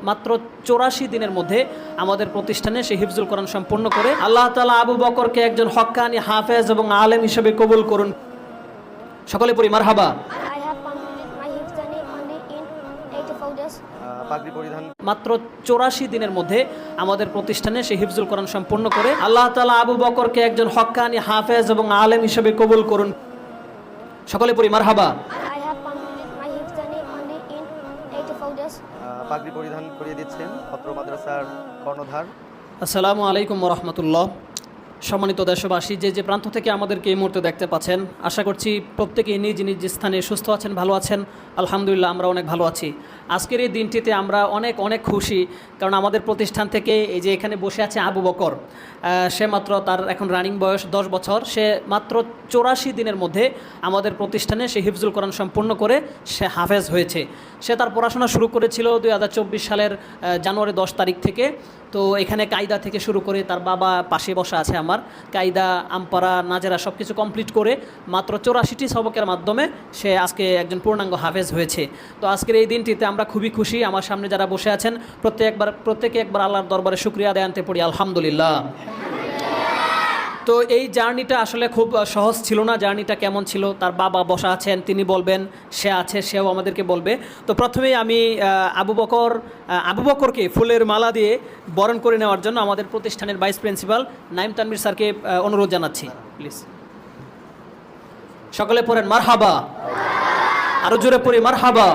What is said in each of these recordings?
মাত্র 84 দিনের মধ্যে আমাদের প্রতিষ্ঠানে সে হিফজুল কোরআন সম্পূর্ণ করে আল্লাহ তাআলা আবু বকরকে একজন হক্কানি হাফেজ এবং আলেম হিসেবে কবুল করুন। সকলে পড়ি মারহাবা। I have completed my Hifzani only in 84 days. পাগড়ি পরিধান মাত্র 84 দিনের মধ্যে আমাদের প্রতিষ্ঠানে সে হিফজুল কোরআন সম্পূর্ণ করে আল্লাহ তাআলা আবু বকরকে একজন হক্কানি হাফেজ এবং আলেম হিসেবে কবুল করুন। সকলে পড়ি মারহাবা। I have completed my Hifzani only in 84 days. পাগড়ি পরিধান করিয়ে দিচ্ছেন অত্র মাদ্রাসার কর্ণধার। আসসালামু আলাইকুম ওয়া রাহমাতুল্লাহ। সম্মানিত দেশবাসী, যে প্রান্ত থেকে আমাদেরকে এই মুহূর্তে দেখতে পাচ্ছেন, আশা করছি প্রত্যেকেই নিজ নিজ স্থানে সুস্থ আছেন, ভালো আছেন। আলহামদুলিল্লাহ, আমরা অনেক ভালো আছি। আজকের এই দিনটিতে আমরা অনেক খুশি, কারণ আমাদের প্রতিষ্ঠান থেকে এই যে এখানে বসে আছে আবু বকর, সে মাত্র তার এখন রানিং বয়স 10 বছর। সে মাত্র 84 দিনের মধ্যে আমাদের প্রতিষ্ঠানে সে হিফজুল কোরআন সম্পূর্ণ করে সে হাফেজ হয়েছে। সে তার পড়াশোনা শুরু করেছিল 2024 সালের জানুয়ারি 10 তারিখ থেকে। তো এখানে কায়দা থেকে শুরু করে তার বাবা পাশে বসা আছে আমার, কায়দা, আমপারা, নাজেরা সব কিছু কমপ্লিট করে মাত্র 84টি সবকের মাধ্যমে সে আজকে একজন পূর্ণাঙ্গ হাফেজ হয়েছে। তো আজকের এই দিনটিতে আমরা খুবই খুশি। আমার সামনে যারা বসে আছেন প্রত্যেকে একবার আল্লাহর দরবারে শুকরিয়া আদায় আনতে পড়ি আলহামদুলিল্লাহ। তো এই জার্নিটা আসলে খুব সহজ ছিল না। জার্নিটা কেমন ছিল তার বাবা বসা আছেন, তিনি বলবেন, সে আছে, সেও আমাদেরকে বলবে। তো প্রথমেই আমি আবু বকরকে ফুলের মালা দিয়ে বরণ করে নেওয়ার জন্য আমাদের প্রতিষ্ঠানের ভাইস প্রিন্সিপাল নাইম তানভীর স্যারকে অনুরোধ জানাচ্ছি, প্লিজ। সকলে পড়েন মারহাবা, আরো জোরে পড়ি মারহাবা।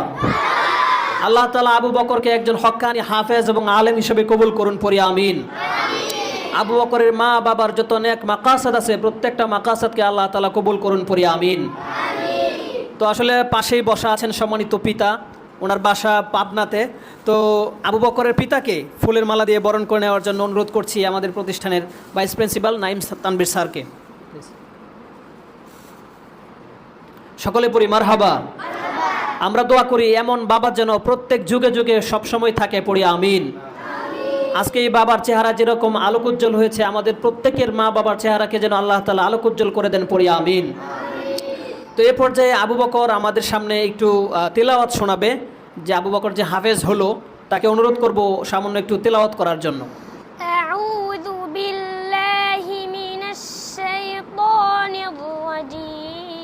আল্লাহ তাআলা আবু বকরকে একজন হক্কানি হাফেজ এবং আলেম হিসেবে কবুল করুন, পড়ি আমিন। আবু বকরের মা বাবার যত নেক মাকাসাদ আছে, প্রত্যেকটা মাকাসাদকে আল্লাহ তাআলা কবুল করুন, পড়ি আমিন। তো আসলে পাশেই বসা আছেন সম্মানিত পিতা, ওনার বাসা পাবনাতে। তো আবু বকরের পিতাকে ফুলের মালা দিয়ে বরণ করে নেওয়ার জন্য অনুরোধ করছি আমাদের প্রতিষ্ঠানের ভাইস প্রিন্সিপাল নাইম তানভীর স্যারকে। সকলে পড়ি মারহাবা। আমরা দোয়া করি এমন বাবা যেন প্রত্যেক যুগে যুগে সবসময় থাকে, পড়ি আমিন। আজকে এই বাবার চেহারা যেরকম আলোক উজ্জ্বল হয়েছে, আমাদের প্রত্যেকের মা বাবার চেহারাকে যেন আল্লাহ তাআলা আলোক উজ্জ্বল করে দেন, পড়ি আমিন। তো এ পর্যায়ে আবু বকর আমাদের সামনে একটু তেলাওয়াত শোনাবে। যে আবু বকর যে হাফেজ হলো, তাকে অনুরোধ করব সামান্য একটু তেলাওয়াত করার জন্য। أعوذ بالله من الشيطان الرجيم.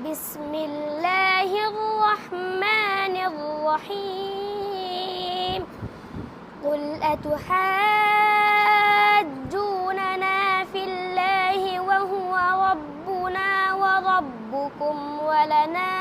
بسم الله الرحمن الرحيم. قل أتحاجوننا في الله وهو ربنا وربكم ولنا